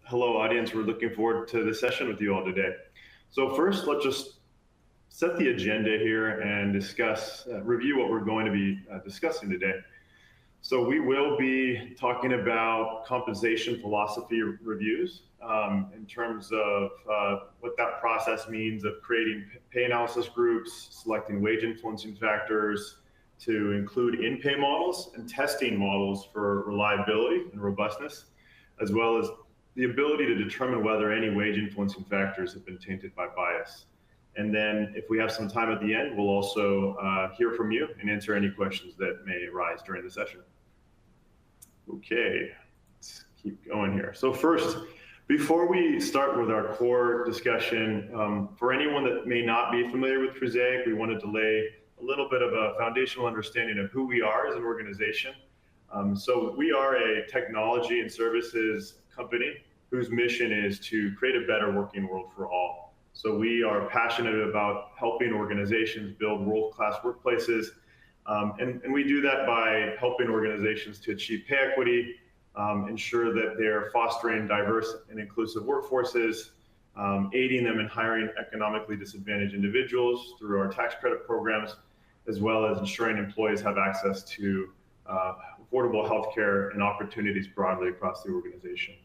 Hello, audience. We're looking forward to this session with you all today. So first, let's just set the agenda here and discuss, review what we're going to be discussing today. So we will be talking about compensation philosophy reviews in terms of what that process means of creating pay analysis groups, selecting wage influencing factors, to include in-pay models and testing models for reliability and robustness, as well as the ability to determine whether any wage influencing factors have been tainted by bias. And then if we have some time at the end, we'll also hear from you and answer any questions that may arise during the session. Okay, let's keep going here. So first, before we start with our core discussion, for anyone that may not be familiar with Trusaic, we wanted to lay a little bit of a foundational understanding of who we are as an organization. So we are a technology and services company whose mission is to create a better working world for all. So we are passionate about helping organizations build world-class workplaces. And we do that by helping organizations to achieve pay equity, ensure that they're fostering diverse and inclusive workforces, aiding them in hiring economically disadvantaged individuals through our tax credit programs, as well as ensuring employees have access to affordable healthcare and opportunities broadly across the organization.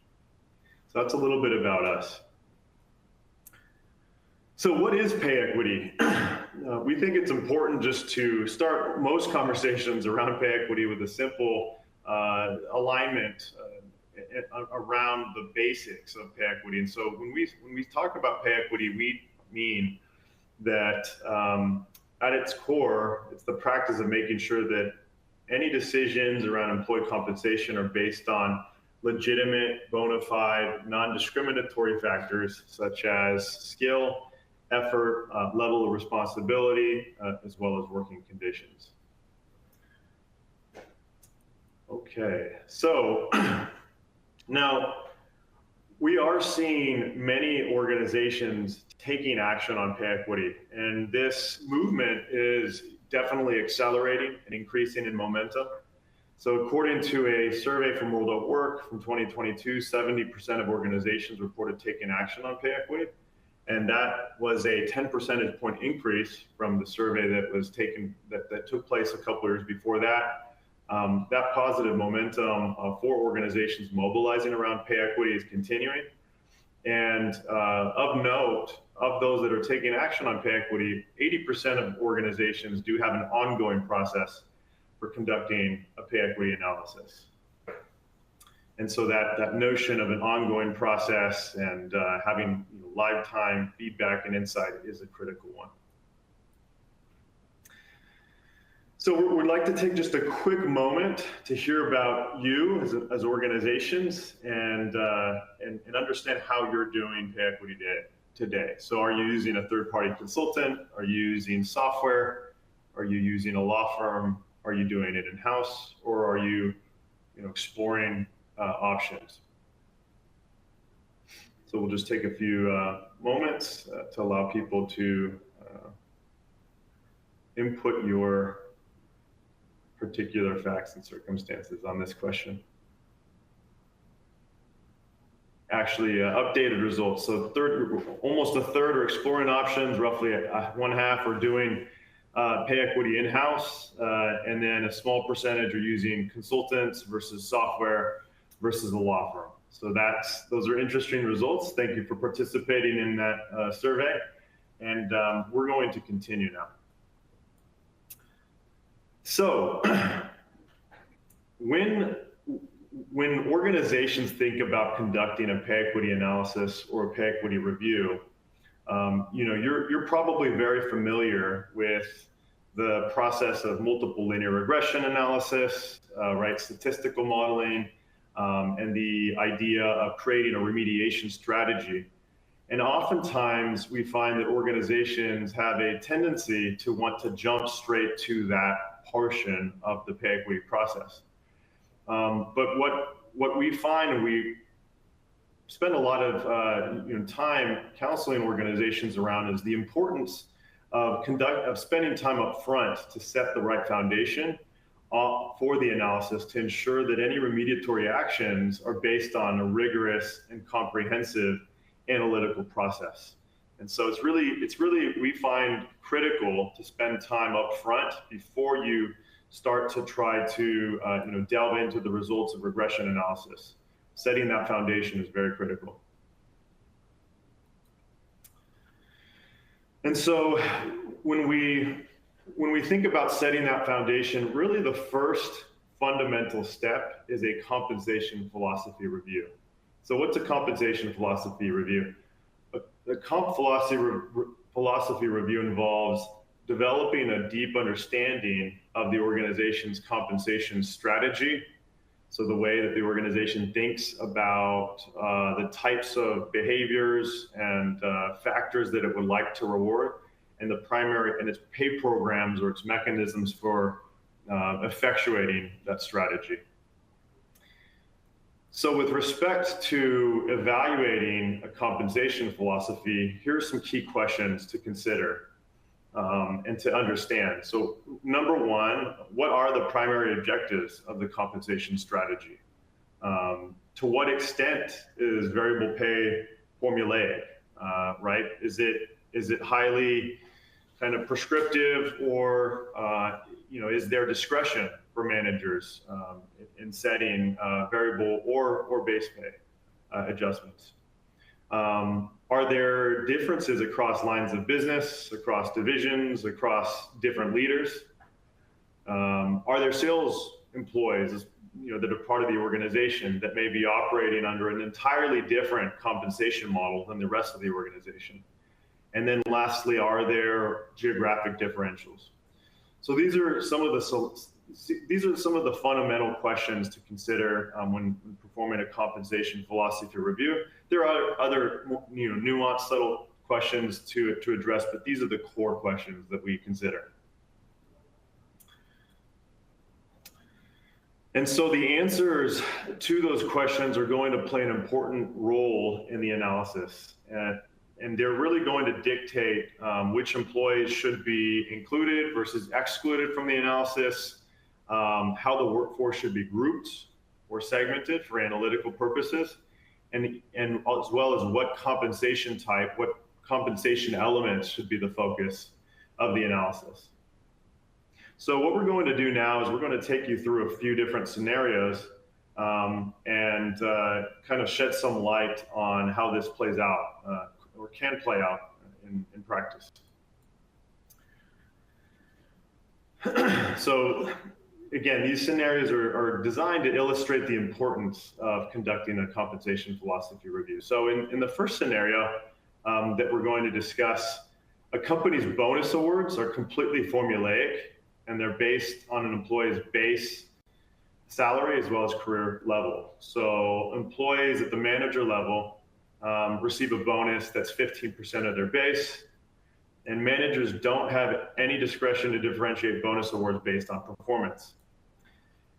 So that's a little bit about us. So what is pay equity? We think it's important just to start most conversations around pay equity with a simple alignment around the basics of pay equity. And so when we talk about pay equity, we mean that at its core, it's the practice of making sure that any decisions around employee compensation are based on legitimate, bona fide, non-discriminatory factors such as skill, effort, level of responsibility, as well as working conditions. Okay, so now we are seeing many organizations taking action on pay equity, and this movement is definitely accelerating and increasing in momentum. So according to a survey from World at Work from 2022, 70% of organizations reported taking action on pay equity. And that was a 10 percentage point increase from the survey that was taken, that took place a couple of years before that. That positive momentum for organizations mobilizing around pay equity is continuing. And of note, of those that are taking action on pay equity, 80% of organizations do have an ongoing process for conducting a pay equity analysis. And so that notion of an ongoing process and having live time feedback and insight is a critical one. So we'd like to take just a quick moment to hear about you as organizations and understand how you're doing pay equity today. So are you using a third-party consultant? Are you using software? Are you using a law firm? Are you doing it in-house? Or are you exploring options? So we'll just take a few moments to allow people to input your particular facts and circumstances on this question. Actually, updated results. So almost a third are exploring options, roughly one half are doing pay equity in-house, and then a small percentage are using consultants versus software versus a law firm. So those are interesting results. Thank you for participating in that survey. And we're going to continue now. So when organizations think about conducting a pay equity analysis or a pay equity review, you're probably very familiar with the process of multiple linear regression analysis, right? Statistical modeling, and the idea of creating a remediation strategy. And oftentimes we find that organizations have a tendency to want to jump straight to that portion of the pay equity process. But what we find, and we spend a lot of time counseling organizations around, is the importance of spending time up front to set the right foundation for the analysis to ensure that any remediatory actions are based on a rigorous and comprehensive analytical process. And so it's really, we find critical to spend time up front before you start to try to delve into the results of regression analysis. Setting that foundation is very critical. And so when we think about setting that foundation, really the first fundamental step is a compensation philosophy review. So what's a compensation philosophy review? The comp philosophy review involves developing a deep understanding of the organization's compensation strategy. So the way that the organization thinks about the types of behaviors and factors that it would like to reward, and its pay programs or its mechanisms for effectuating that strategy. So with respect to evaluating a compensation philosophy, here are some key questions to consider and to understand. So number one, what are the primary objectives of the compensation strategy? To what extent is variable pay formulaic, right? Is it highly kind of prescriptive, or is there discretion for managers in setting variable or base pay adjustments? Are there differences across lines of business, across divisions, across different leaders? Are there sales employees that are part of the organization that may be operating under an entirely different compensation model than the rest of the organization? And then lastly, are there geographic differentials? So these are some of the fundamental questions to consider when performing a compensation philosophy review. There are other nuanced, subtle questions to address, but these are the core questions that we consider. And so the answers to those questions are going to play an important role in the analysis. And they're really going to dictate which employees should be included versus excluded from the analysis, how the workforce should be grouped or segmented for analytical purposes, and as well as what compensation type, what compensation elements should be the focus of the analysis. So what we're going to do now is we're going to take you through a few different scenarios and kind of shed some light on how this plays out or can play out in practice. So again, these scenarios are designed to illustrate the importance of conducting a compensation philosophy review. So in the first scenario that we're going to discuss, a company's bonus awards are completely formulaic, and they're based on an employee's base salary as well as career level. So employees at the manager level receive a bonus that's 15% of their base, and managers don't have any discretion to differentiate bonus awards based on performance.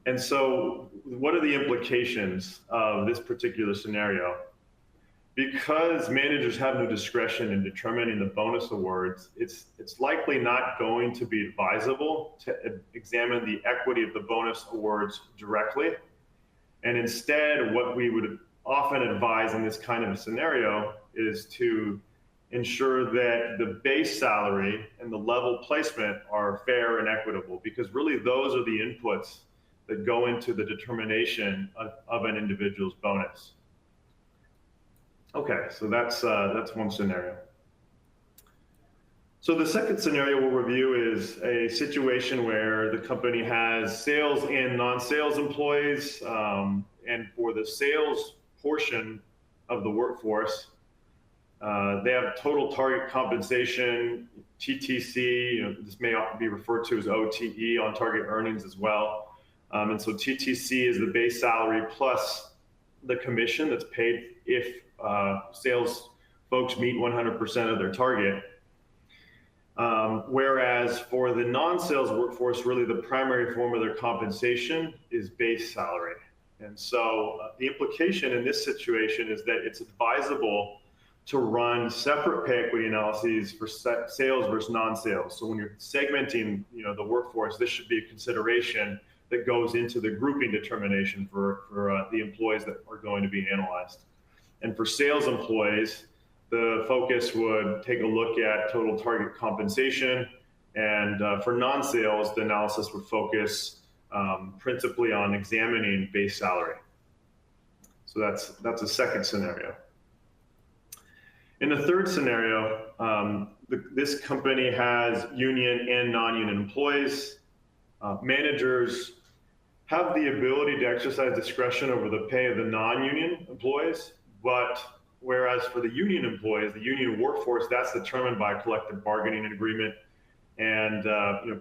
And so what are the implications of this particular scenario? Because managers have no discretion in determining the bonus awards, it's likely not going to be advisable to examine the equity of the bonus awards directly. And instead, what we would often advise in this kind of a scenario is to ensure that the base salary and the level placement are fair and equitable, because really those are the inputs that go into the determination of an individual's bonus. Okay, so that's one scenario. So the second scenario we'll review is a situation where the company has sales and non-sales employees, and for the sales portion of the workforce, they have total target compensation, TTC, this may be referred to as OTE, on target earnings as well. And so TTC is the base salary plus the commission that's paid if sales folks meet 100% of their target. Whereas for the non-sales workforce, really the primary form of their compensation is base salary. And so the implication in this situation is that it's advisable to run separate pay equity analyses for sales versus non-sales. So when you're segmenting the workforce, this should be a consideration that goes into the grouping determination for the employees that are going to be analyzed. And for sales employees, the focus would take a look at total target compensation. And for non-sales, the analysis would focus principally on examining base salary. So that's a second scenario. In the third scenario, this company has union and non-union employees. Managers have the ability to exercise discretion over the pay of the non-union employees, but whereas for the union employees, the union workforce, that's determined by a collective bargaining agreement. And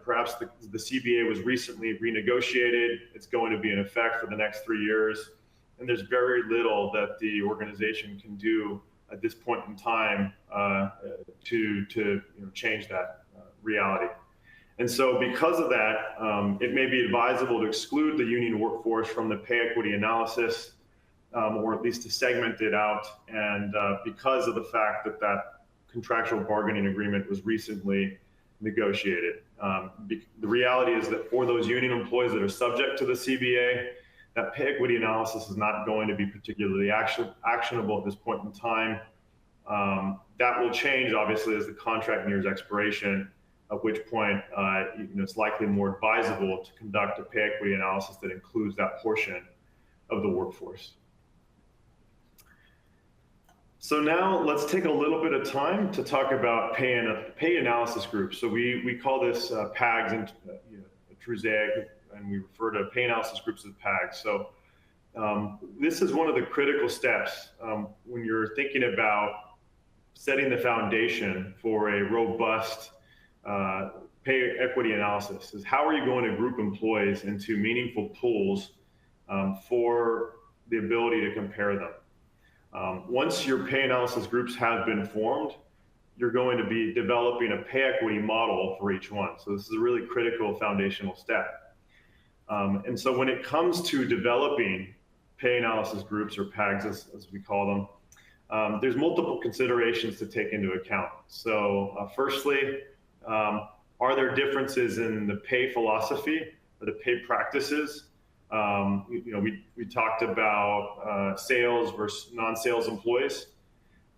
perhaps the CBA was recently renegotiated. It's going to be in effect for the next 3 years. And there's very little that the organization can do at this point in time to change that reality. And so because of that, it may be advisable to exclude the union workforce from the pay equity analysis, or at least to segment it out. And because of the fact that that contractual bargaining agreement was recently negotiated. The reality is that for those union employees that are subject to the CBA, that pay equity analysis is not going to be particularly actionable at this point in time. That will change, obviously, as the contract nears expiration, at which point it's likely more advisable to conduct a pay equity analysis that includes that portion of the workforce. So now let's take a little bit of time to talk about pay analysis groups. So we call this PAGs in Trusaic, and we refer to pay analysis groups as PAGs. So this is one of the critical steps when you're thinking about setting the foundation for a robust pay equity analysis, is how are you going to group employees into meaningful pools for the ability to compare them. Once your pay analysis groups have been formed, you're going to be developing a pay equity model for each one. So this is a really critical foundational step. And so when it comes to developing pay analysis groups, or PAGs as we call them, there's multiple considerations to take into account. So firstly, are there differences in the pay philosophy or the pay practices? We talked about sales versus non-sales employees,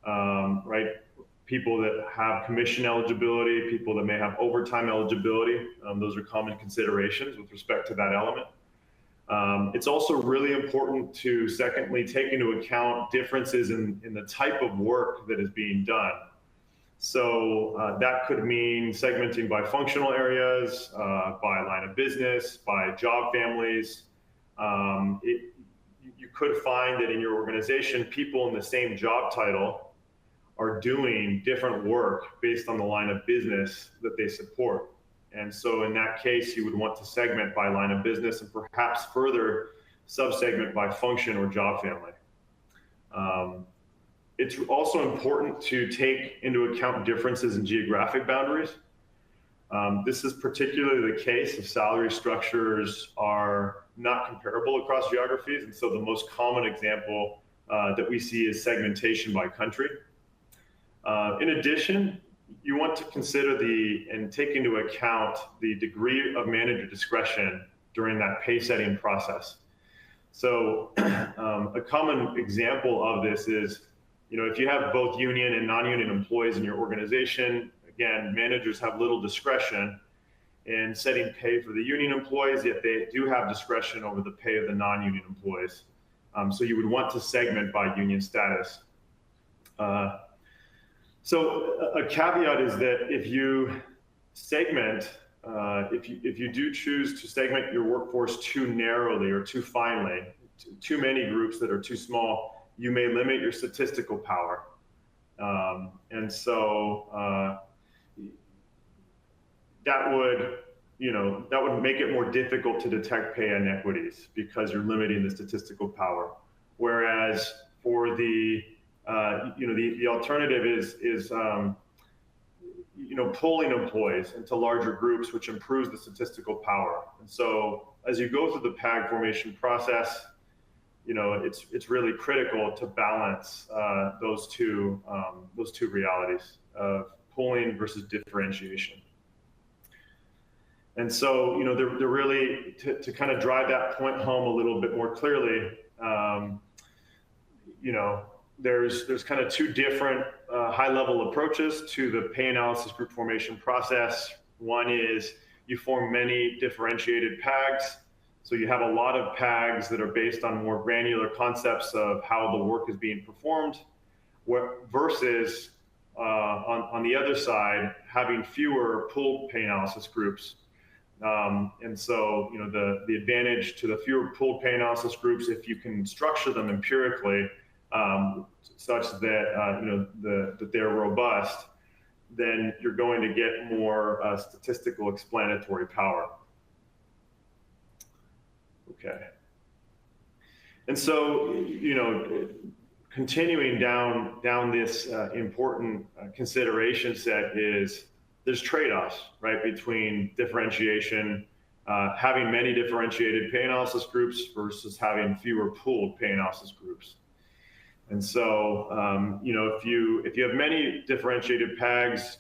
right? People that have commission eligibility, people that may have overtime eligibility. Those are common considerations with respect to that element. It's also really important to, secondly, take into account differences in the type of work that is being done. So that could mean segmenting by functional areas, by line of business, by job families. You could find that in your organization, people in the same job title are doing different work based on the line of business that they support. And so in that case, you would want to segment by line of business and perhaps further subsegment by function or job family. It's also important to take into account differences in geographic boundaries. This is particularly the case if salary structures are not comparable across geographies. And so the most common example that we see is segmentation by country. In addition, you want to consider and take into account the degree of manager discretion during that pay setting process. So a common example of this is, if you have both union and non-union employees in your organization, again, managers have little discretion in setting pay for the union employees, yet they do have discretion over the pay of the non-union employees. So you would want to segment by union status. So a caveat is that if you segment, if you do choose to segment your workforce too narrowly or too finely, too many groups that are too small, you may limit your statistical power. And so that would make it more difficult to detect pay inequities because you're limiting the statistical power. Whereas for the alternative is pulling employees into larger groups, which improves the statistical power. And so as you go through the PAG formation process, it's really critical to balance those two realities of pulling versus differentiation. And so, they're really, to kind of drive that point home a little bit more clearly, there's kind of two different high-level approaches to the pay analysis group formation process. One is you form many differentiated PAGs. So you have a lot of PAGs that are based on more granular concepts of how the work is being performed, versus on the other side, having fewer pooled pay analysis groups. And so, the advantage to the fewer pooled pay analysis groups, if you can structure them empirically, such that that they're robust, then you're going to get more statistical explanatory power. Okay. And so, continuing down this important consideration set is there's trade-offs, right, between differentiation, having many differentiated pay analysis groups versus having fewer pooled pay analysis groups. And so, if you have many differentiated PAGs,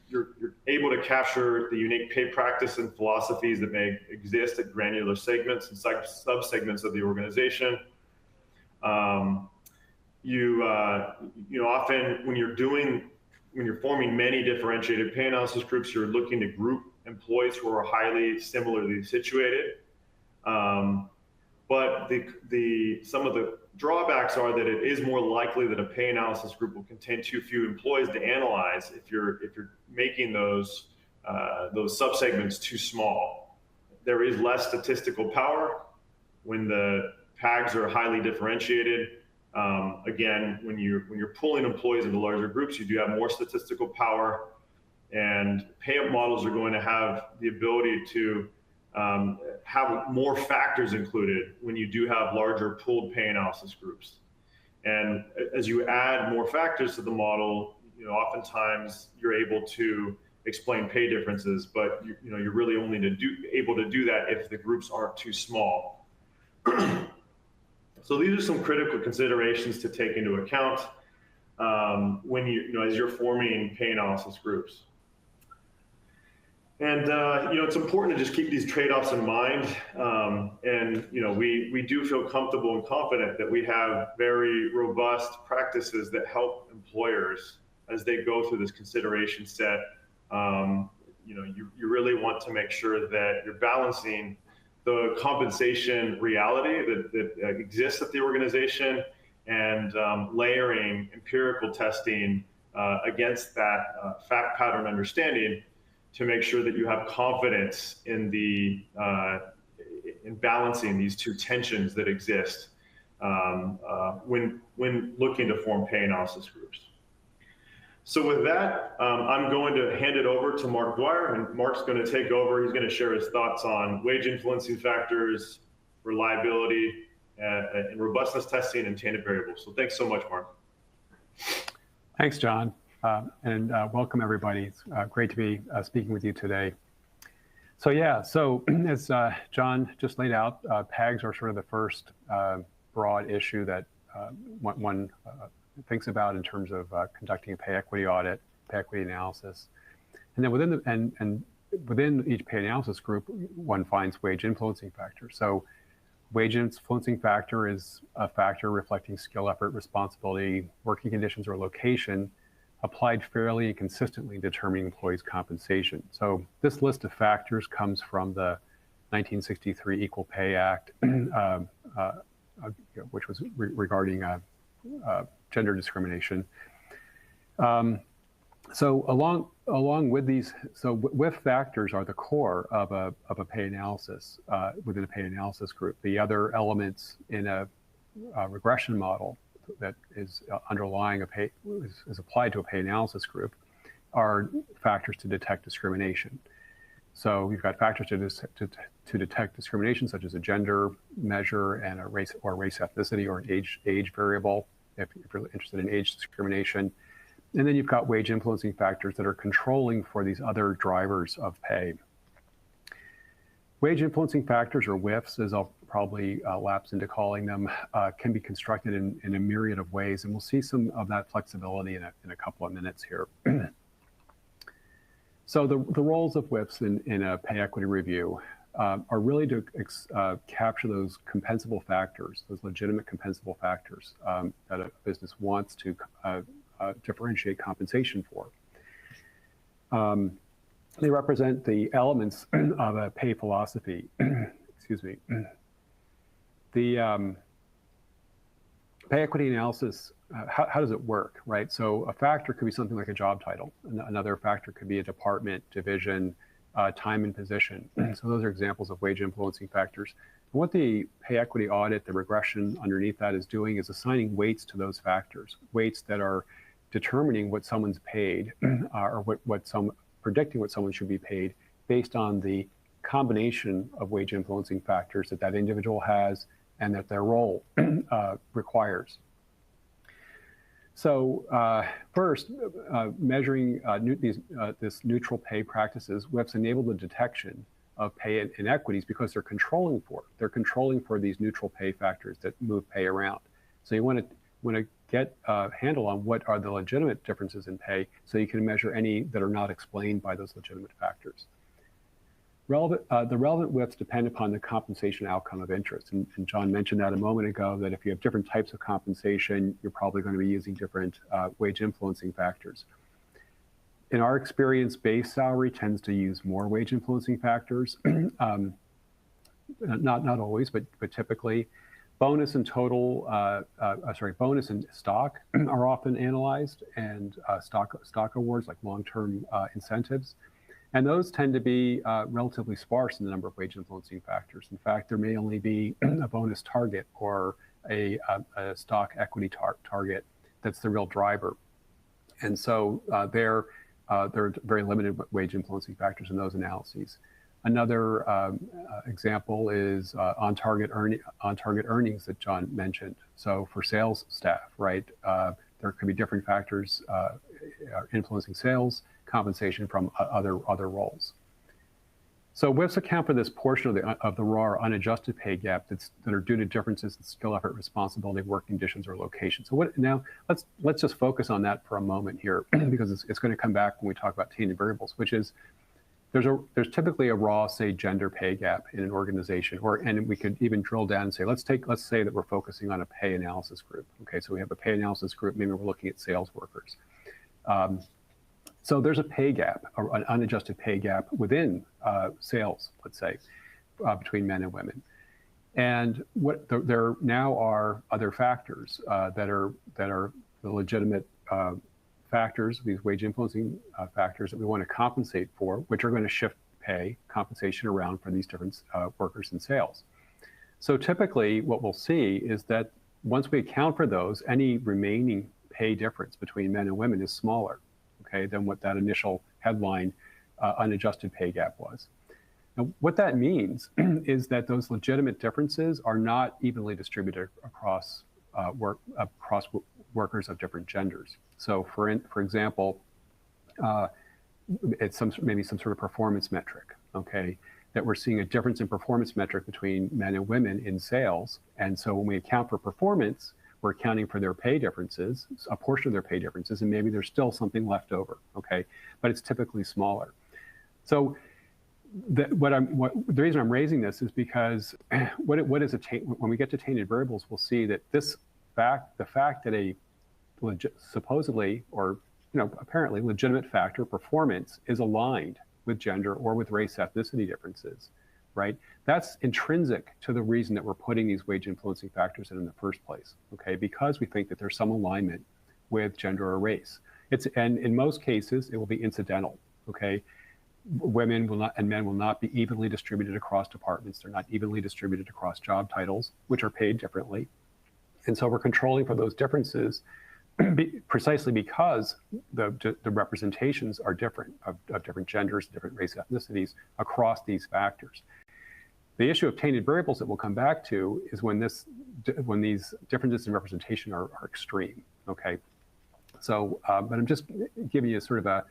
you're able to capture the unique pay practice and philosophies that may exist at granular segments and sub-segments of the organization. Often when you're forming many differentiated pay analysis groups, you're looking to group employees who are highly similarly situated. But some of the drawbacks are that it is more likely that a pay analysis group will contain too few employees to analyze if you're making those subsegments too small. There is less statistical power when the PAGs are highly differentiated. Again, when you're pulling employees into larger groups, you do have more statistical power, and pay-up models are going to have the ability to have more factors included when you do have larger pooled pay analysis groups. And as you add more factors to the model, oftentimes you're able to explain pay differences, but you're really only able to do that if the groups aren't too small. So these are some critical considerations to take into account when as you're forming pay analysis groups. And it's important to just keep these trade-offs in mind. And we do feel comfortable and confident that we have very robust practices that help employers as they go through this consideration set. You really want to make sure that you're balancing the compensation reality that exists at the organization and layering empirical testing against that fact pattern understanding to make sure that you have confidence in in balancing these two tensions that exist when looking to form pay analysis groups. So with that, I'm going to hand it over to Mark Dwyer, and Mark's going to take over. He's going to share his thoughts on wage influencing factors, reliability, and robustness testing and tangent variables. So thanks so much, Mark. Thanks, John. And welcome, everybody. It's great to be speaking with you today. So as John just laid out, PAGs are sort of the first broad issue that one thinks about in terms of conducting a pay equity audit, pay equity analysis. And then within each pay analysis group, one finds wage influencing factors. So wage influencing factor is a factor reflecting skill, effort, responsibility, working conditions, or location applied fairly and consistently in determining employees' compensation. So this list of factors comes from the 1963 Equal Pay Act, which was regarding gender discrimination. So along with these, WIF factors are the core of a pay analysis within a pay analysis group. The other elements in a regression model that is underlying is applied to a pay analysis group are factors to detect discrimination. So we've got factors to detect discrimination, such as a gender measure and a race ethnicity or an age variable, if you're interested in age discrimination. And then you've got wage influencing factors that are controlling for these other drivers of pay. Wage influencing factors, or WIFs, as I'll probably lapse into calling them, can be constructed in a myriad of ways, and we'll see some of that flexibility in a couple of minutes here. So the roles of WIPs in a pay equity review are really to capture those compensable factors, those legitimate compensable factors that a business wants to differentiate compensation for. They represent the elements of a pay philosophy. Excuse me. The pay equity analysis, how does it work, right? So a factor could be something like a job title. Another factor could be a department, division, time and position. So those are examples of wage influencing factors. And what the pay equity audit, the regression underneath that is doing is assigning weights to those factors, weights that are determining what someone's paid or predicting what someone should be paid based on the combination of wage influencing factors that individual has and that their role requires. So first, measuring this neutral pay practices, WIPs enable the detection of pay inequities because they're controlling for these neutral pay factors that move pay around. So you want to get a handle on what are the legitimate differences in pay so you can measure any that are not explained by those legitimate factors. The relevant WIPs depend upon the compensation outcome of interest. And John mentioned that a moment ago, that if you have different types of compensation, you're probably going to be using different wage influencing factors. In our experience, base salary tends to use more wage influencing factors. Not always, but typically. Bonus and bonus and stock are often analyzed, and stock awards like long-term incentives. And those tend to be relatively sparse in the number of wage influencing factors. In fact, there may only be a bonus target or a stock equity target that's the real driver. And so there are very limited wage influencing factors in those analyses. Another example is on-target earnings that John mentioned. So for sales staff, right, there could be different factors influencing sales compensation from other roles. So WIPs account for this portion of the raw or unadjusted pay gap that are due to differences in skill, effort, responsibility, work conditions, or location. So now let's just focus on that for a moment here, because it's going to come back when we talk about tainted variables, which is there's typically a raw, say, gender pay gap in an organization, and we could even drill down and say, let's say that we're focusing on a pay analysis group. Okay, so we have a pay analysis group. Maybe we're looking at sales workers. So there's a pay gap, or an unadjusted pay gap within sales, let's say, between men and women. And there now are other factors that are the legitimate factors, these wage influencing factors that we want to compensate for, which are going to shift pay compensation around for these different workers in sales. So typically what we'll see is that once we account for those, any remaining pay difference between men and women is smaller, okay, than what that initial headline unadjusted pay gap was. Now, what that means is that those legitimate differences are not evenly distributed across workers of different genders. So, for example, it's maybe some sort of performance metric, okay, that we're seeing a difference in performance metric between men and women in sales. And so when we account for performance, we're accounting for their pay differences, a portion of their pay differences, and maybe there's still something left over, okay, but it's typically smaller. So the reason I'm raising this is because when we get to tainted variables, we'll see that the fact that a supposedly or apparently legitimate factor, performance, is aligned with gender or with race ethnicity differences, right? That's intrinsic to the reason that we're putting these wage influencing factors in the first place, okay? Because we think that there's some alignment with gender or race. And in most cases, it will be incidental, okay? Women will not and men will not be evenly distributed across departments. They're not evenly distributed across job titles, which are paid differently. And so we're controlling for those differences precisely because the representations are different of different genders, different race ethnicities across these factors. The issue of tainted variables that we'll come back to is when these differences in representation are extreme, okay? So, but I'm just giving you sort of a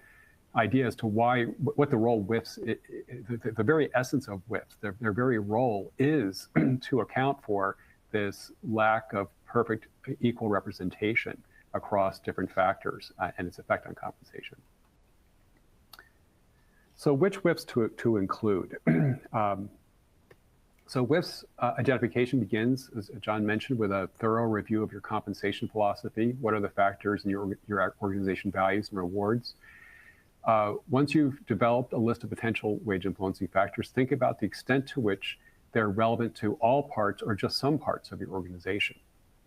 idea as to what the role WIFs, the very essence of WIFs, their very role is to account for this lack of perfect equal representation across different factors and its effect on compensation. So which WIFs to include? So WIFs identification begins, as John mentioned, with a thorough review of your compensation philosophy. What are the factors in your organization values and rewards? Once you've developed a list of potential wage influencing factors, think about the extent to which they're relevant to all parts or just some parts of your organization.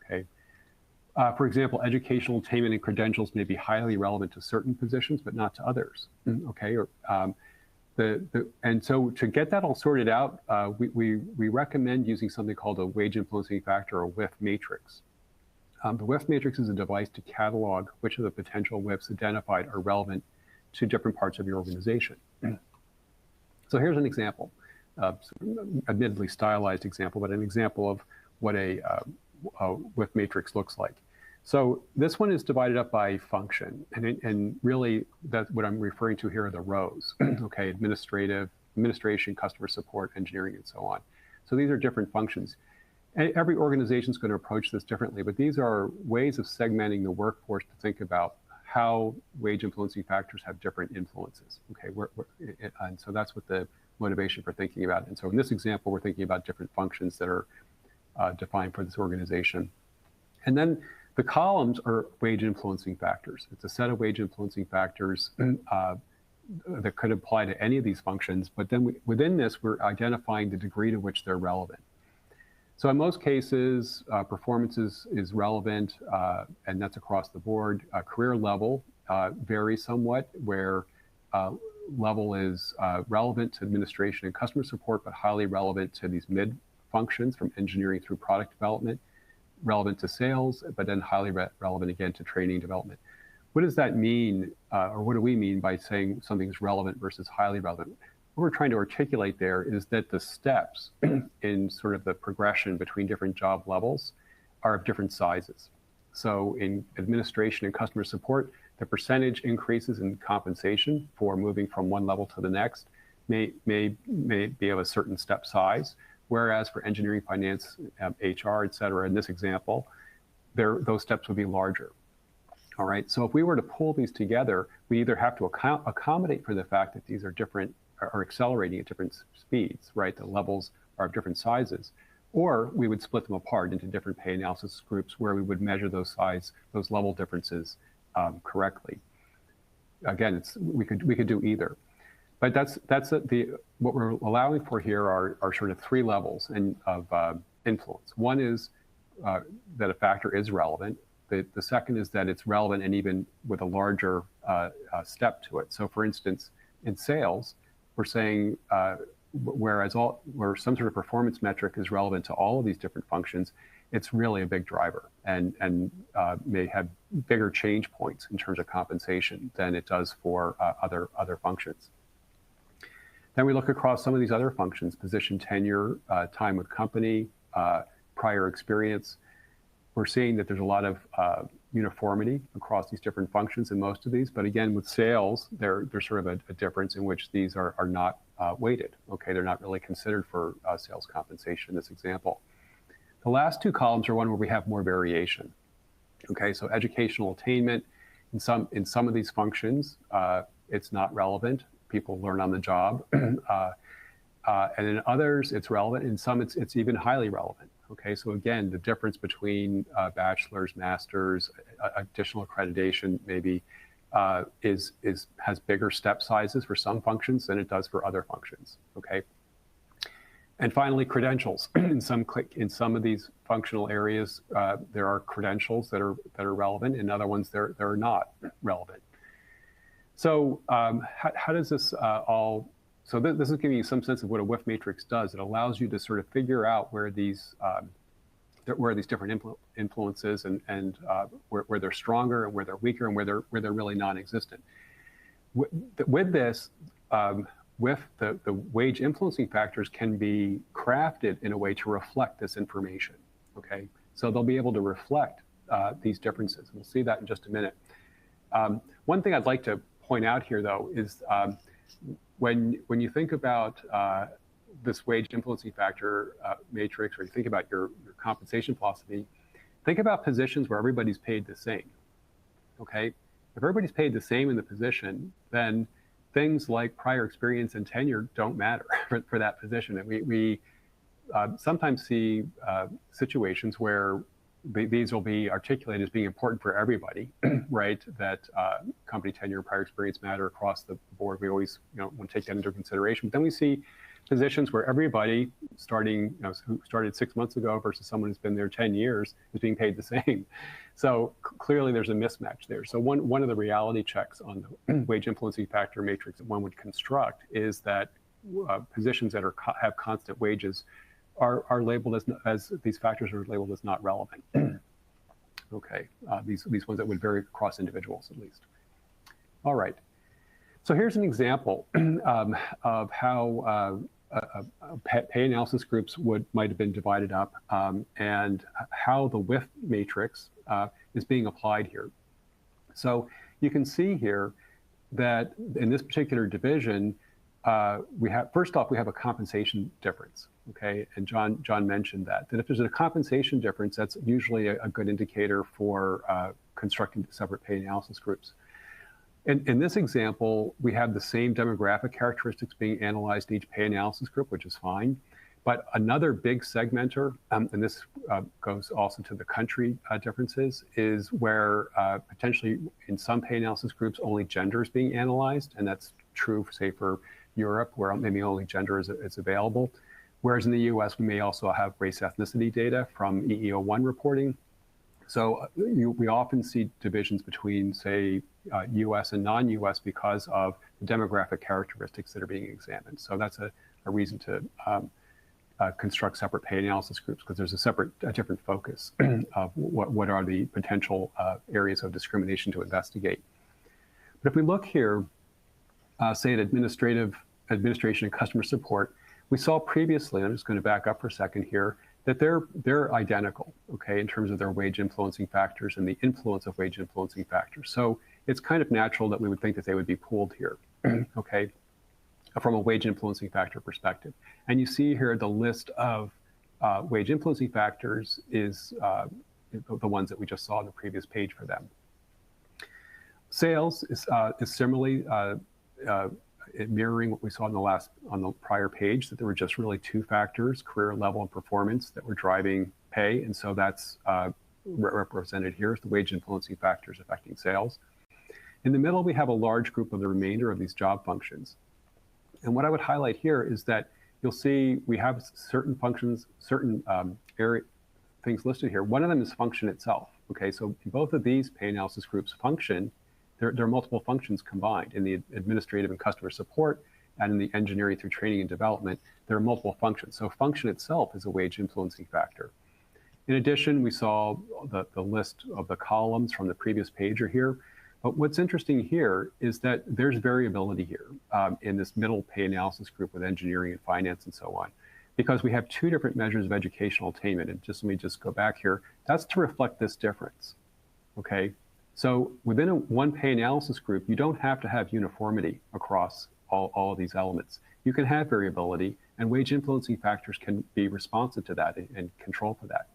Okay. For example, educational attainment and credentials may be highly relevant to certain positions, but not to others. Okay. Or, and so to get that all sorted out, we recommend using something called a wage influencing factor or WIF matrix. The WIF matrix is a device to catalog which of the potential WIFs identified are relevant to different parts of your organization. So here's an example, admittedly stylized example, but an example of what a WIF matrix looks like. So this one is divided up by function, and really that's what I'm referring to here are the rows. Okay, administration, customer support, engineering, and so on. So these are different functions. And every organization is going to approach this differently, but these are ways of segmenting the workforce to think about how wage influencing factors have different influences. Okay, and so that's what the motivation for thinking about it. And so in this example, we're thinking about different functions that are defined for this organization. And then the columns are wage influencing factors. It's a set of wage influencing factors that could apply to any of these functions, but then within this, we're identifying the degree to which they're relevant. So in most cases, performance is relevant, and that's across the board. Career level varies somewhat, where level is relevant to administration and customer support, but highly relevant to these mid functions from engineering through product development, relevant to sales, but then highly relevant again to training and development. What does that mean, or what do we mean by saying something is relevant versus highly relevant? What we're trying to articulate there is that the steps in sort of the progression between different job levels are of different sizes. So in administration and customer support, the percentage increases in compensation for moving from one level to the next may be of a certain step size, whereas for engineering, finance, HR, et cetera, in this example, those steps would be larger. All right, so if we were to pull these together, we either have to accommodate for the fact that these are different, are accelerating at different speeds, right? The levels are of different sizes, or we would split them apart into different pay analysis groups where we would measure those level differences correctly. Again, we could do either, but that's what we're allowing for here are sort of three levels of influence. One is that a factor is relevant. The second is that it's relevant and even with a larger step to it. So for instance, in sales, we're saying where some sort of performance metric is relevant to all of these different functions, it's really a big driver and may have bigger change points in terms of compensation than it does for other functions. Then we look across some of these other functions: position tenure, time with company, prior experience. We're seeing that there's a lot of uniformity across these different functions in most of these, but again, with sales, there's sort of a difference in which these are not weighted. Okay, they're not really considered for sales compensation in this example. The last two columns are one where we have more variation. Okay, so educational attainment, in some of these functions, it's not relevant. People learn on the job, and in others, it's relevant. In some, it's even highly relevant. Okay, so again, the difference between bachelor's, master's, additional accreditation maybe has bigger step sizes for some functions than it does for other functions. Okay, and finally, credentials. In some of these functional areas, there are credentials that are relevant. In other ones, they're not relevant. So how does this all? So this is giving you some sense of what a WIF matrix does. It allows you to sort of figure out where these different influences and where they're stronger and where they're weaker and where they're really non-existent. With this, with the wage influencing factors can be crafted in a way to reflect this information. Okay, so they'll be able to reflect these differences. We'll see that in just a minute. One thing I'd like to point out here, though, is when you think about this wage influencing factor matrix, or you think about your compensation philosophy, think about positions where everybody's paid the same. Okay, if everybody's paid the same in the position, then things like prior experience and tenure don't matter for that position. And we sometimes see situations where these will be articulated as being important for everybody, right? That company tenure and prior experience matter across the board. We always, want to take that into consideration. But then we see positions where everybody who started 6 months ago versus someone who's been there 10 years is being paid the same. So clearly there's a mismatch there. So one of the reality checks on the wage influencing factor matrix that one would construct is that positions that have constant wages are labeled as these factors are labeled as not relevant. Okay, these ones that would vary across individuals at least. All right, so here's an example of how pay analysis groups might have been divided up and how the WIF matrix is being applied here. So you can see here that in this particular division, first off, we have a compensation difference. Okay, and John mentioned that if there's a compensation difference, that's usually a good indicator for constructing separate pay analysis groups. In this example, we have the same demographic characteristics being analyzed in each pay analysis group, which is fine. But another big segmenter, and this goes also to the country differences, is where potentially in some pay analysis groups only gender is being analyzed, and that's true, say, for Europe, where maybe only gender is available. Whereas in the US, we may also have race ethnicity data from EEO1 reporting. So we often see divisions between, say, US and non-US because of the demographic characteristics that are being examined. So that's a reason to construct separate pay analysis groups, because there's a different focus of what are the potential areas of discrimination to investigate. But if we look here, say at administration and customer support, we saw previously, and I'm just going to back up for a second here, that they're identical, okay, in terms of their wage influencing factors and the influence of wage influencing factors. So it's kind of natural that we would think that they would be pooled here, okay, from a wage influencing factor perspective. And you see here the list of wage influencing factors is the ones that we just saw on the previous page for them. Sales is similarly mirroring what we saw on the prior page, that there were just really two factors, career level and performance, that were driving pay. And so that's represented here as the wage influencing factors affecting sales. In the middle, we have a large group of the remainder of these job functions. And what I would highlight here is that you'll see we have certain functions, certain things listed here. One of them is function itself. Okay, so in both of these pay analysis groups function, there are multiple functions combined. In the administrative and customer support and in the engineering through training and development, there are multiple functions. So function itself is a wage influencing factor. In addition, we saw the list of the columns from the previous page are here. But what's interesting here is that there's variability here in this middle pay analysis group with engineering and finance and so on, because we have two different measures of educational attainment. And let me go back here. That's to reflect this difference, okay? So within one pay analysis group, you don't have to have uniformity across all of these elements. You can have variability, and wage influencing factors can be responsive to that and control for that.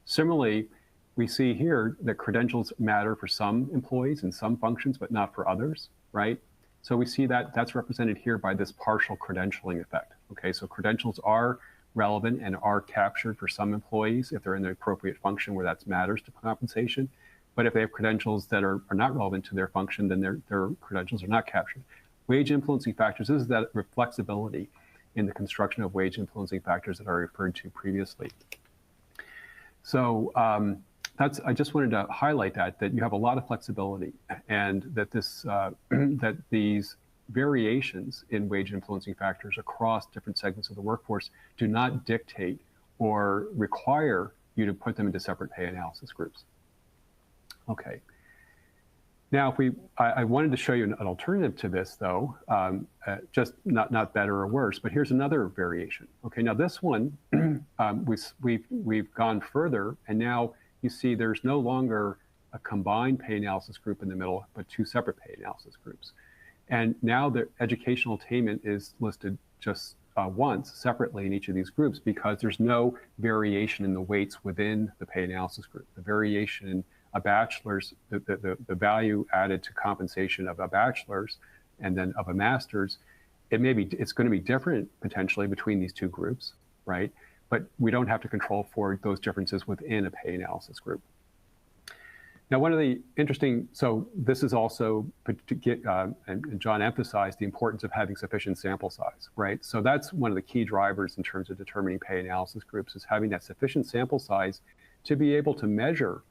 Similarly, we see here that credentials matter for some employees and some functions, but not for others, right? So we see that that's represented here by this partial credentialing effect. Okay, so credentials are relevant and are captured for some employees if they're in the appropriate function where that matters to compensation. But if they have credentials that are not relevant to their function, then their credentials are not captured. Wage influencing factors, this is that flexibility in the construction of wage influencing factors that I referred to previously. So I just wanted to highlight that you have a lot of flexibility, and that that these variations in wage influencing factors across different segments of the workforce do not dictate or require you to put them into separate pay analysis groups. Okay. Now, I wanted to show you an alternative to this, though, just not better or worse, but here's another variation. Okay, now this one, we've gone further, and now you see there's no longer a combined pay analysis group in the middle, but two separate pay analysis groups. And now the educational attainment is listed just once separately in each of these groups, because there's no variation in the weights within the pay analysis group. The variation in a bachelor's, the value added to compensation of a bachelor's and then of a master's, it's going to be different potentially between these two groups, right? But we don't have to control for those differences within a pay analysis group. Now, one of the interesting, so this is also to get, and John emphasized the importance of having sufficient sample size, right? So that's one of the key drivers in terms of determining pay analysis groups, is having that sufficient sample size to be able to measure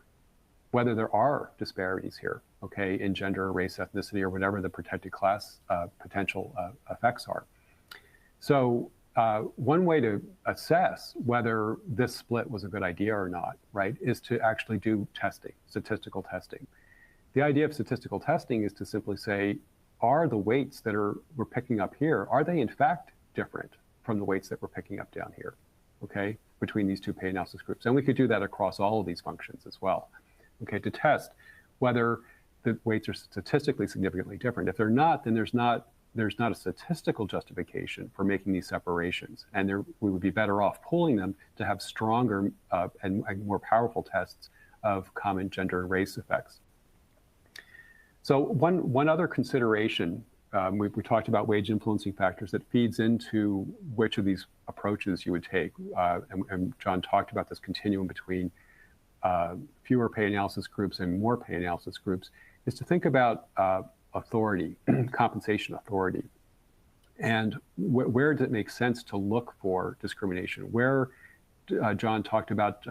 whether there are disparities here, okay, in gender, race, ethnicity, or whatever the protected class potential effects are. So one way to assess whether this split was a good idea or not, right, is to actually do testing, statistical testing. The idea of statistical testing is to simply say, are the weights that we're picking up here, are they in fact different from the weights that we're picking up down here, okay, between these two pay analysis groups? And we could do that across all of these functions as well, okay, to test whether the weights are statistically significantly different. If they're not, then there's not a statistical justification for making these separations, and we would be better off pooling them to have stronger and more powerful tests of common gender and race effects. So one other consideration, we talked about wage influencing factors that feeds into which of these approaches you would take, and John talked about this continuum between fewer pay analysis groups and more pay analysis groups, is to think about authority, compensation authority. And where does it make sense to look for discrimination? Where, John talked about,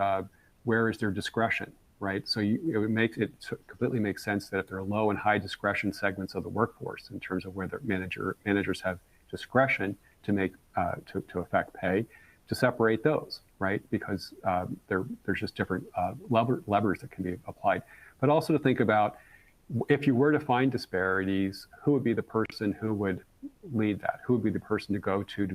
where is there discretion, right? So it completely makes sense that if there are low and high discretion segments of the workforce in terms of where the managers have discretion to make, to affect pay, to separate those, right? Because there's just different levers that can be applied. But also to think about, if you were to find disparities, who would be the person who would lead that? Who would be the person to go to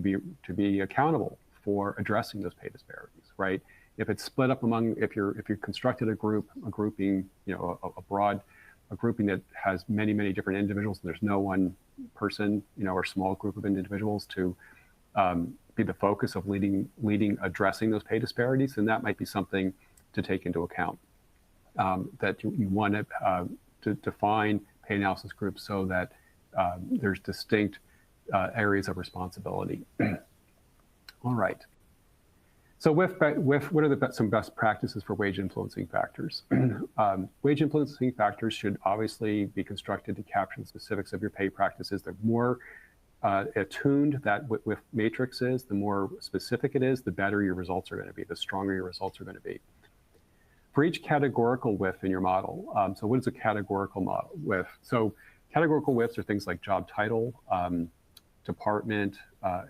be accountable for addressing those pay disparities, right? If it's split up among, if you constructed a grouping, a grouping that has many different individuals, and there's no one person, or small group of individuals to be the focus of leading addressing those pay disparities, then that might be something to take into account. That you want to define pay analysis groups so that there's distinct areas of responsibility. All right. So what are some best practices for wage influencing factors? Wage influencing factors should obviously be constructed to capture the specifics of your pay practices. The more attuned that with matrix is, the more specific it is, the better your results are going to be, the stronger your results are going to be. For each categorical width in your model, so what is a categorical width? So categorical widths are things like job title, department,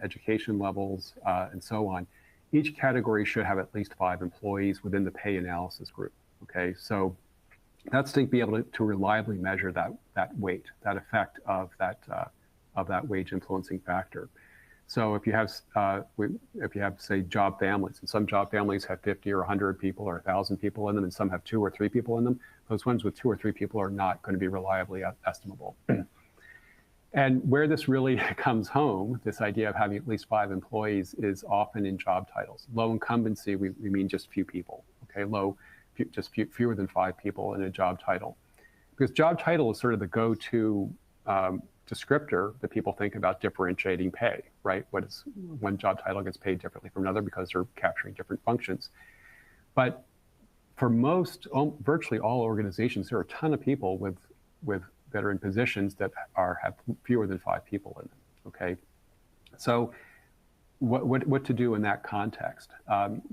education levels, and so on. Each category should have at least 5 employees within the pay analysis group, okay? So that's to be able to reliably measure that weight, that effect of that wage influencing factor. So if you have, say, job families, and some job families have 50 or 100 people or 1,000 people in them, and some have 2 or 3 people in them, those ones with 2 or 3 people are not going to be reliably estimable. And where this really comes home, this idea of having at least 5 employees, is often in job titles. Low incumbency, we mean just few people, okay? Fewer than 5 people in a job title. Because job title is sort of the go-to descriptor that people think about differentiating pay, right? One job title gets paid differently from another because they're capturing different functions. But for virtually all organizations, there are a ton of people that are in positions that have fewer than 5 people in them, okay? So what to do in that context?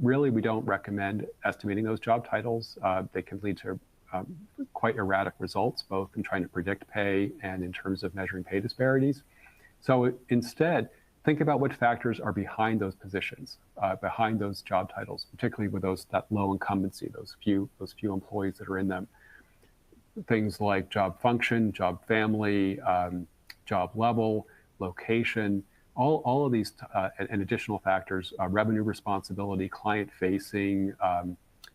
Really, we don't recommend estimating those job titles. They can lead to quite erratic results, both in trying to predict pay and in terms of measuring pay disparities. So instead, think about what factors are behind those positions, behind those job titles, particularly with that low incumbency, those few employees that are in them. Things like job function, job family, job level, location, all of these and additional factors, revenue responsibility, client facing,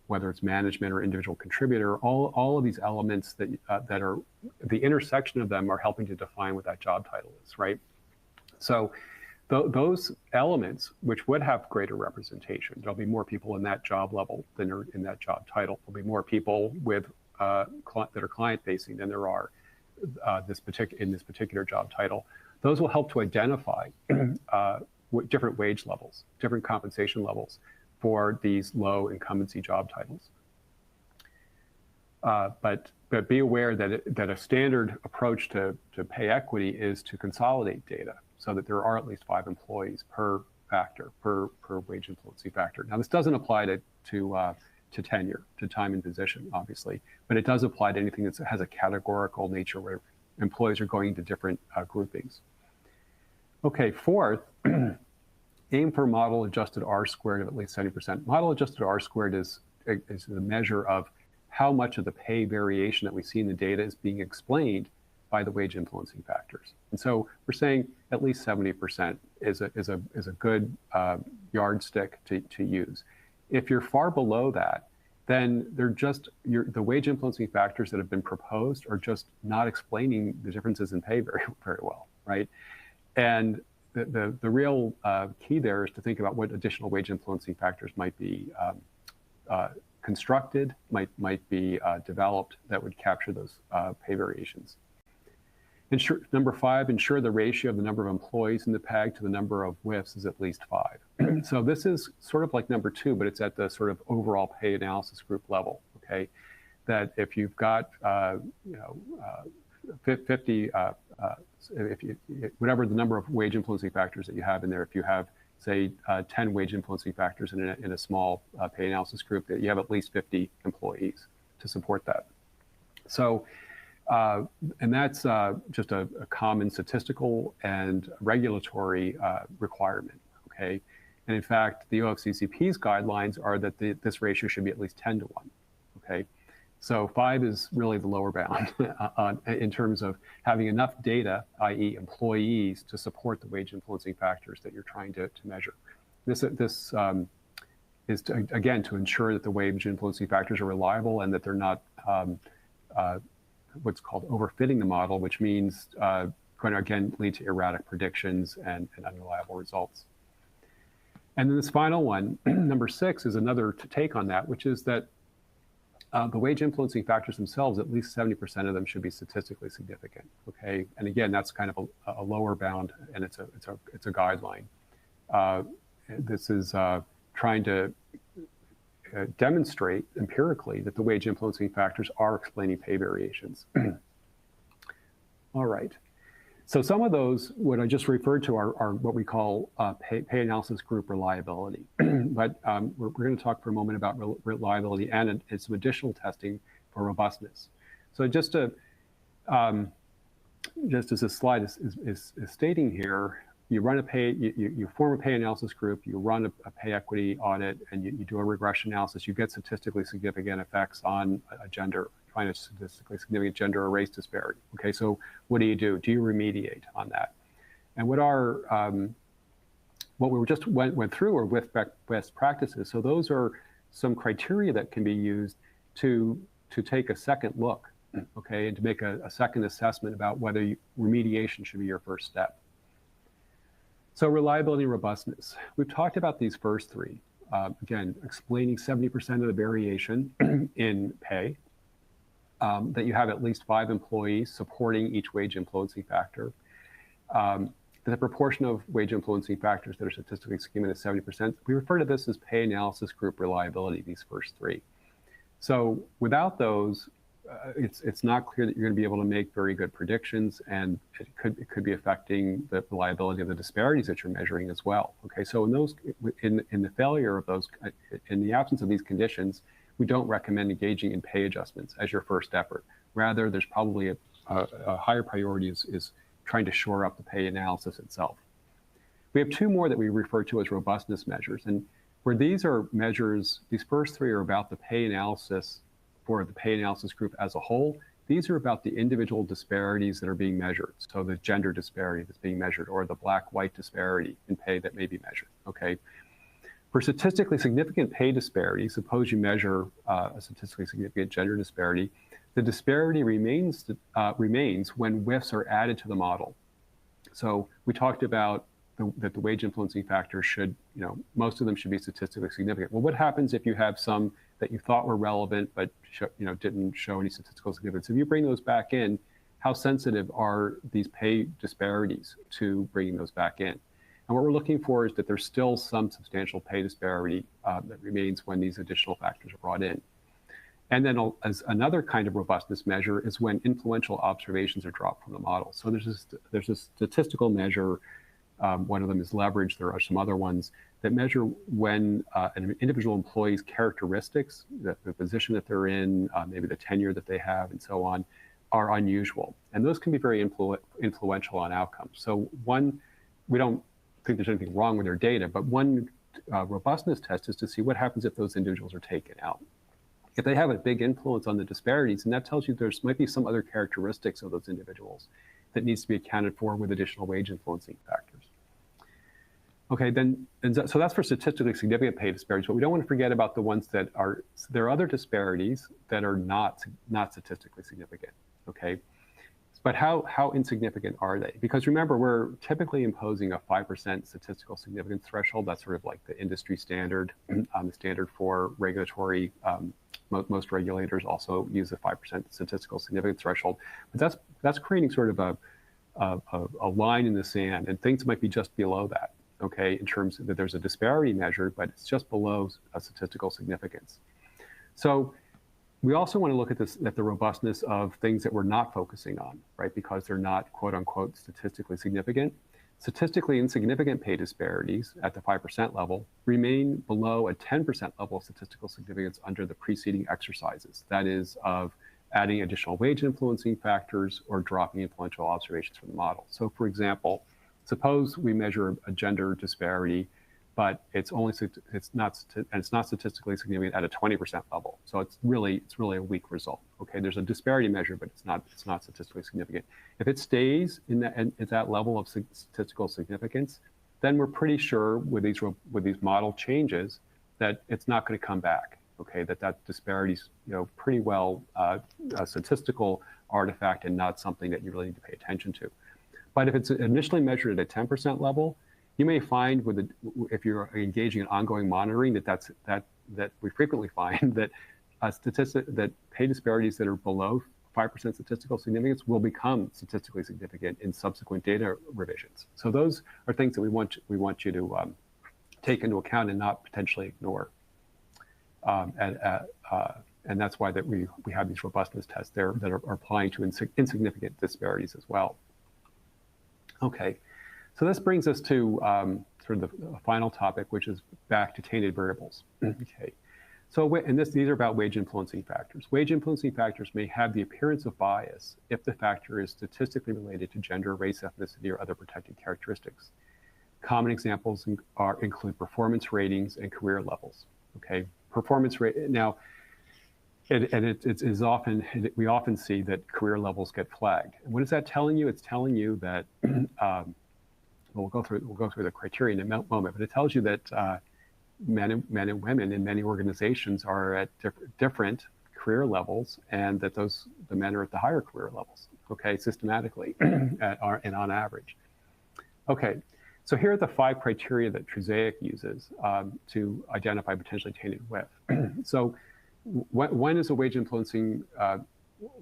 whether it's management or individual contributor, all of these elements that are, the intersection of them are helping to define what that job title is, right? So those elements, which would have greater representation, there'll be more people in that job level than are in that job title. There'll be more people that are client facing than there are this particular job title. Those will help to identify different wage levels, different compensation levels for these low incumbency job titles. But be aware that a standard approach to pay equity is to consolidate data so that there are at least 5 employees per factor, per wage influencing factor. Now, this doesn't apply to tenure, to time and position, obviously, but it does apply to anything that has a categorical nature where employees are going into different groupings. Okay, fourth, aim for model adjusted R-squared of at least 70%. Model adjusted R-squared is the measure of how much of the pay variation that we see in the data is being explained by the wage influencing factors. And so we're saying at least 70% is a good yardstick to use. If you're far below that, then the wage influencing factors that have been proposed are just not explaining the differences in pay very, very well, right? And the real key there is to think about what additional wage influencing factors might be constructed, might be developed that would capture those pay variations. Number 5, ensure the ratio of the number of employees in the PAG to the number of WIFs is at least 5. So this is sort of like number 2, but it's at the sort of overall pay analysis group level, okay? That if you've got, 50, whatever the number of wage influencing factors that you have in there, if you have, say, 10 wage influencing factors in a small pay analysis group, that you have at least 50 employees to support that. So, and that's just a common statistical and regulatory requirement, okay? And in fact, the OFCCP's guidelines are that this ratio should be at least 10 to 1, okay? So 5 is really the lower bound in terms of having enough data, i.e. employees, to support the wage influencing factors that you're trying to measure. This is, again, to ensure that the wage influencing factors are reliable and that they're not what's called overfitting the model, which means going to, again, lead to erratic predictions and unreliable results. And then this final one, number 6, is another take on that, which is that the wage influencing factors themselves, at least 70% of them should be statistically significant, okay? And again, that's kind of a lower bound, and it's a guideline. This is trying to demonstrate empirically that the wage influencing factors are explaining pay variations. All right. So some of those, what I just referred to, are what we call pay analysis group reliability. But we're going to talk for a moment about reliability and some additional testing for robustness. So just as this slide is stating here, you run you form a pay analysis group, you run a pay equity audit, and you do a regression analysis. You get statistically significant effects on a gender, find a statistically significant gender or race disparity. Okay, so what do? Do you remediate on that? And what we just went through are with best practices. So those are some criteria that can be used to take a second look, okay, and to make a second assessment about whether remediation should be your first step. So reliability and robustness. We've talked about these first 3. Again, explaining 70% of the variation in pay, that you have at least 5 employees supporting each wage influencing factor. The proportion of wage influencing factors that are statistically significant is 70%. We refer to this as pay analysis group reliability, these first 3. So without those, it's not clear that you're going to be able to make very good predictions, and it could be affecting the reliability of the disparities that you're measuring as well. Okay, so in the failure of those, in the absence of these conditions, we don't recommend engaging in pay adjustments as your first effort. Rather, there's probably a higher priority is trying to shore up the pay analysis itself. We have 2 more that we refer to as robustness measures, and where these are measures, these first 3 are about the pay analysis for the pay analysis group as a whole. These are about the individual disparities that are being measured. So the gender disparity that's being measured, or the black-white disparity in pay that may be measured, okay? For statistically significant pay disparity, suppose you measure a statistically significant gender disparity, the disparity remains when WIFs are added to the model. So we talked about that the wage influencing factors should, most of them should be statistically significant. Well, what happens if you have some that you thought were relevant but didn't show any statistical significance? If you bring those back in, how sensitive are these pay disparities to bringing those back in? And what we're looking for is that there's still some substantial pay disparity that remains when these additional factors are brought in. And then as another kind of robustness measure is when influential observations are dropped from the model. So there's a statistical measure, one of them is leverage, there are some other ones that measure when an individual employee's characteristics, the position that they're in, maybe the tenure that they have and so on, are unusual. And those can be very influential on outcomes. So one, we don't think there's anything wrong with their data, but one robustness test is to see what happens if those individuals are taken out. If they have a big influence on the disparities, and that tells you there's might be some other characteristics of those individuals that needs to be accounted for with additional wage influencing factors. Okay, so that's for statistically significant pay disparities, but we don't want to forget about the ones that are, there are other disparities that are not statistically significant, okay? But how insignificant are they? Because remember, we're typically imposing a 5% statistical significance threshold. That's sort of like the industry standard, the standard for regulatory, most regulators also use a 5% statistical significance threshold. But that's creating sort of a line in the sand, and things might be just below that, okay, in terms of that there's a disparity measured, but it's just below a statistical significance. So we also want to look at the robustness of things that we're not focusing on, right? Because they're not quote unquote statistically significant. Statistically insignificant pay disparities at the 5% level remain below a 10% level of statistical significance under the preceding exercises. That is of adding additional wage influencing factors or dropping influential observations from the model. So for example, suppose we measure a gender disparity, but it's not statistically significant at a 20% level. So it's really a weak result. Okay, there's a disparity measure, but it's not statistically significant. If it stays at that level of statistical significance, then we're pretty sure with these model changes that it's not going to come back. Okay, that disparity's pretty well a statistical artifact and not something that you really need to pay attention to. But if it's initially measured at a 10% level, you may find if you're engaging in ongoing monitoring that we frequently find that that pay disparities that are below 5% statistical significance will become statistically significant in subsequent data revisions. So those are things that we want you to take into account and not potentially ignore. And that's why that we have these robustness tests there that are applying to insignificant disparities as well. Okay. So this brings us to sort of the final topic, which is back to tainted variables. Okay, so these are about wage influencing factors. Wage influencing factors may have the appearance of bias if the factor is statistically related to gender, race, ethnicity, or other protected characteristics. Common examples include performance ratings and career levels. Okay, performance rate now. We often see that career levels get flagged. And what is that telling you? It's telling you that we'll go through the criteria in a moment, but it tells you that men and women in many organizations are at different career levels, and that the men are at the higher career levels. Okay, systematically and on average. Okay, so here are the 5 criteria that Trusaic uses to identify potentially tainted WIF. So when is a wage influencing?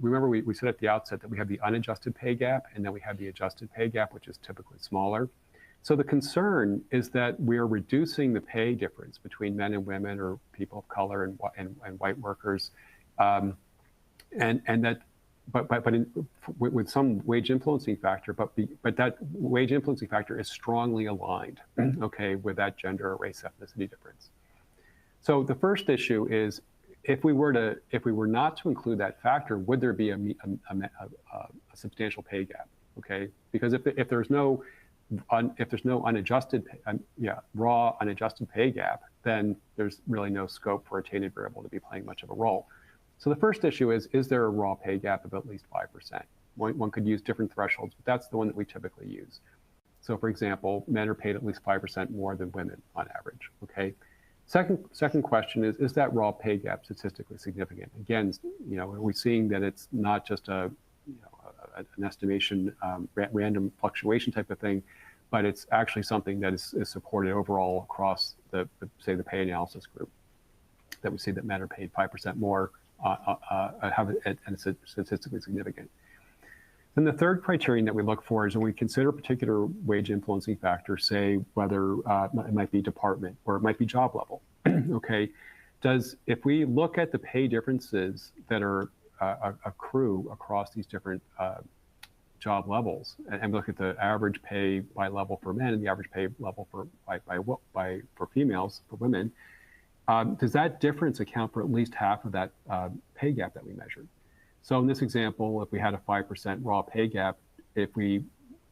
Remember, we said at the outset that we have the unadjusted pay gap, and then we have the adjusted pay gap, which is typically smaller. So the concern is that we're reducing the pay difference between men and women, or people of color and white workers, and that, with some wage influencing factor, but that wage influencing factor is strongly aligned, okay, with that gender or race ethnicity difference. So the first issue is, if we were not to include that factor, would there be a substantial pay gap? Okay, because if there's no unadjusted, raw unadjusted pay gap, then there's really no scope for a tainted variable to be playing much of a role. So the first issue is there a raw pay gap of at least 5%? One could use different thresholds, but that's the one that we typically use. So for example, men are paid at least 5% more than women on average. Okay. Second question is that raw pay gap statistically significant? Again, are we seeing that it's not just an estimation, random fluctuation type of thing, but it's actually something that is supported overall across say the pay analysis group, that we see that men are paid 5% more, and it's statistically significant. Then the third criterion that we look for is when we consider a particular wage influencing factor, say whether it might be department or it might be job level. Okay, if we look at the pay differences that are accrue across these different job levels, and look at the average pay by level for men and the average pay level for females, for women, does that difference account for at least half of that pay gap that we measured? So in this example, if we had a 5% raw pay gap, if we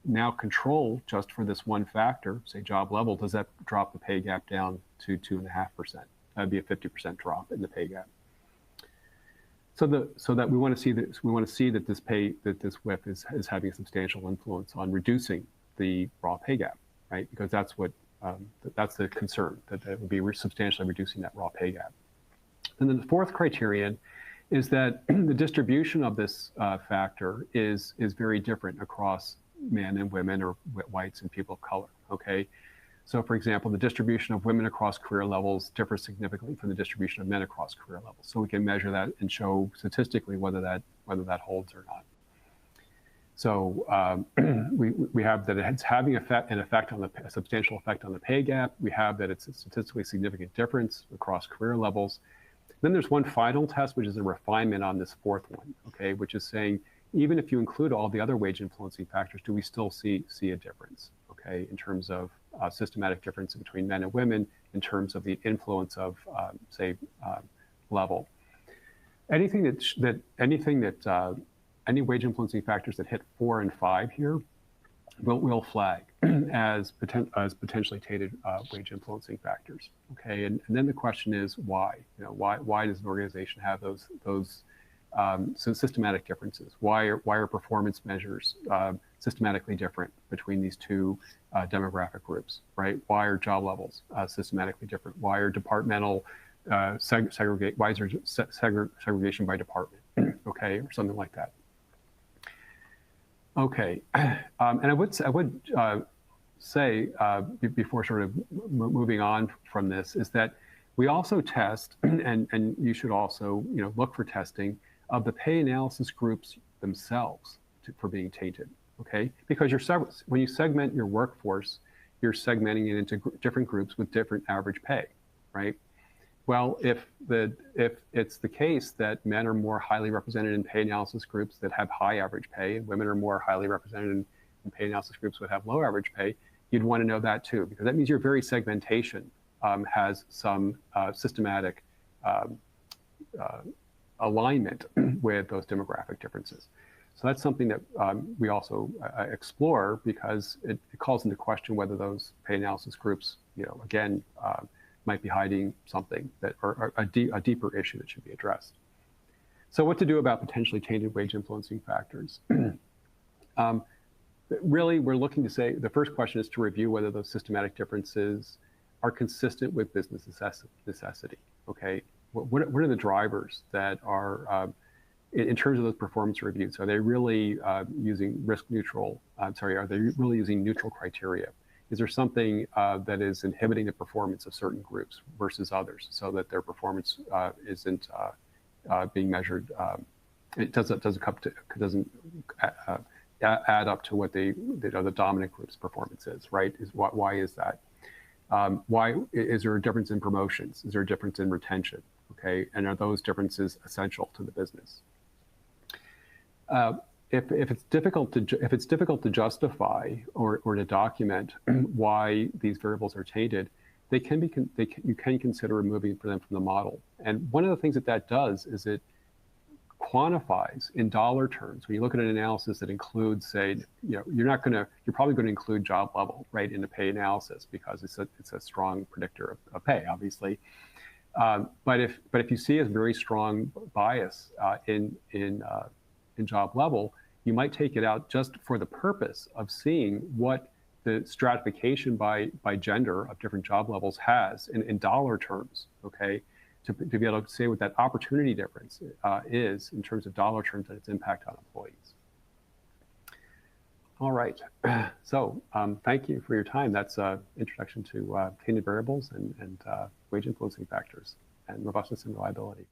now control just for this one factor, say job level, does that drop the pay gap down to 2.5%? That'd be a 50% drop in the pay gap. So that we want to see this, we want to see that this WIF is having a substantial influence on reducing the raw pay gap, right? Because that's what that's the concern, that it would be substantially reducing that raw pay gap. And then the fourth criterion is that the distribution of this factor is very different across men and women, or whites and people of color. Okay, so for example, the distribution of women across career levels differs significantly from the distribution of men across career levels. So we can measure that and show statistically whether that holds or not. So we have that it's having a substantial effect on the pay gap. We have that it's a statistically significant difference across career levels. Then there's one final test, which is a refinement on this fourth one, okay, which is saying, even if you include all the other wage influencing factors, do we still see a difference, okay, in terms of systematic difference between men and women, in terms of the influence of, say, level. Any wage influencing factors that hit 4 and 5 here will flag as potentially tainted wage influencing factors. Okay, and then the question is why? You know, why does an organization have those systematic differences? Why are performance measures systematically different between these two demographic groups? Right? Why are job levels systematically different? Why are departmental segregate? Why is there segregation by department? Okay, or something like that. Okay, and I would say before sort of moving on from this is that we also test, and you should also look for testing of the pay analysis groups themselves for being tainted. Okay, because when you segment your workforce, you're segmenting it into different groups with different average pay, right? Well, if it's the case that men are more highly represented in pay analysis groups that have high average pay, and women are more highly represented in pay analysis groups that have low average pay, you'd want to know that too, because that means your very segmentation has some systematic alignment with those demographic differences. So that's something that we also explore, because it calls into question whether those pay analysis groups, again, might be hiding something or a deeper issue that should be addressed. So what to do about potentially tainted wage influencing factors? Really, we're looking to say, the first question is to review whether those systematic differences are consistent with business necessity. Okay, what are the drivers that are, in terms of those performance reviews, are they really using are they really using neutral criteria? Is there something that is inhibiting the performance of certain groups versus others, so that their performance isn't being measured? It doesn't add up to what the dominant group's performance is, right? Why is that? Why is there a difference in promotions? Is there a difference in retention? Okay, and are those differences essential to the business? If it's difficult to justify or to document why these variables are tainted, you can consider removing them from the model. And one of the things that does is it quantifies in dollar terms. When you look at an analysis that includes, say, you're probably going to include job level, right, in the pay analysis, because it's a strong predictor of pay, obviously. But if you see a very strong bias in job level, you might take it out just for the purpose of seeing what the stratification by gender of different job levels has in dollar terms, okay? To be able to say what that opportunity difference is in terms of dollar terms and its impact on employees. All right, so thank you for your time. That's an introduction to tainted variables and wage influencing factors and robustness and reliability.